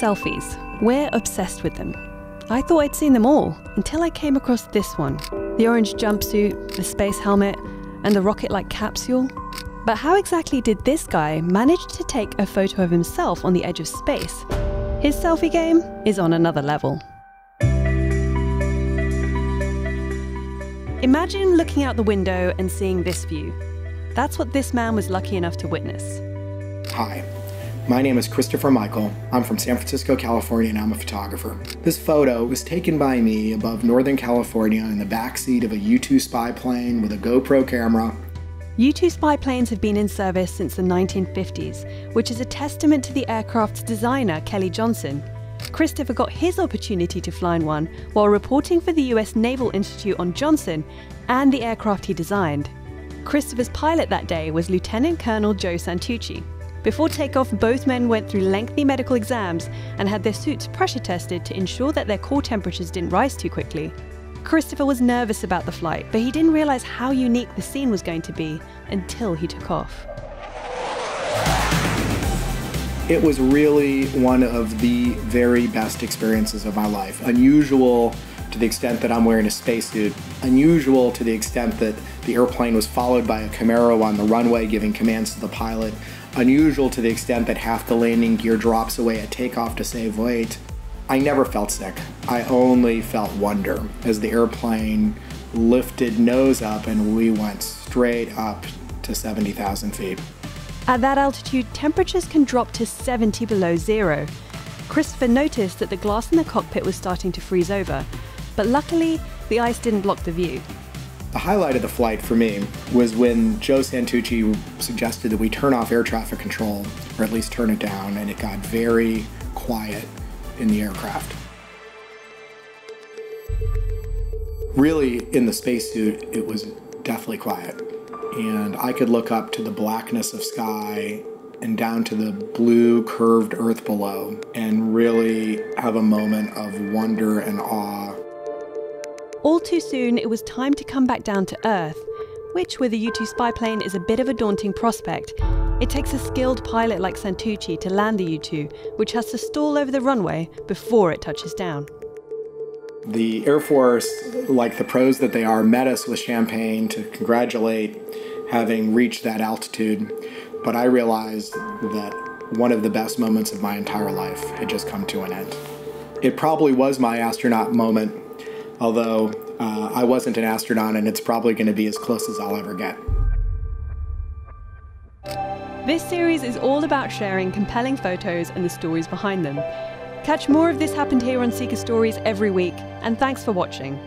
selfies. We're obsessed with them. I thought I'd seen them all, until I came across this one. The orange jumpsuit, the space helmet, and the rocket-like capsule. But how exactly did this guy manage to take a photo of himself on the edge of space? His selfie game is on another level. Imagine looking out the window and seeing this view. That's what this man was lucky enough to witness. Hi, my name is Christopher Michael. I'm from San Francisco, California, and I'm a photographer. This photo was taken by me above Northern California in the backseat of a U-2 spy plane with a GoPro camera. U-2 spy planes have been in service since the 1950s, which is a testament to the aircraft's designer, Kelly Johnson. Christopher got his opportunity to fly in one while reporting for the US Naval Institute on Johnson and the aircraft he designed. Christopher's pilot that day was Lieutenant Colonel Joe Santucci. Before takeoff, both men went through lengthy medical exams and had their suits pressure tested to ensure that their core temperatures didn't rise too quickly. Christopher was nervous about the flight, but he didn't realize how unique the scene was going to be until he took off. It was really one of the very best experiences of my life. Unusual to the extent that I'm wearing a spacesuit. Unusual to the extent that the airplane was followed by a Camaro on the runway giving commands to the pilot. Unusual to the extent that half the landing gear drops away at takeoff to save weight. I never felt sick. I only felt wonder as the airplane lifted nose up and we went straight up to 70,000 feet. At that altitude, temperatures can drop to 70 below zero. Christopher noticed that the glass in the cockpit was starting to freeze over, but luckily, the ice didn't block the view. The highlight of the flight for me was when Joe Santucci suggested that we turn off air traffic control, or at least turn it down, and it got very quiet in the aircraft. Really, in the spacesuit, it was deathly quiet. And I could look up to the blackness of sky and down to the blue curved earth below and really have a moment of wonder and awe. All too soon, it was time to come back down to Earth, which with a U-2 spy plane is a bit of a daunting prospect. It takes a skilled pilot like Santucci to land the U-2, which has to stall over the runway before it touches down. The Air Force, like the pros that they are, met us with champagne to congratulate having reached that altitude. But I realized that one of the best moments of my entire life had just come to an end. It probably was my astronaut moment, although I wasn't an astronaut, and it's probably going to be as close as I'll ever get. This series is all about sharing compelling photos and the stories behind them. Catch more of This Happened Here on Seeker Stories every week, and thanks for watching.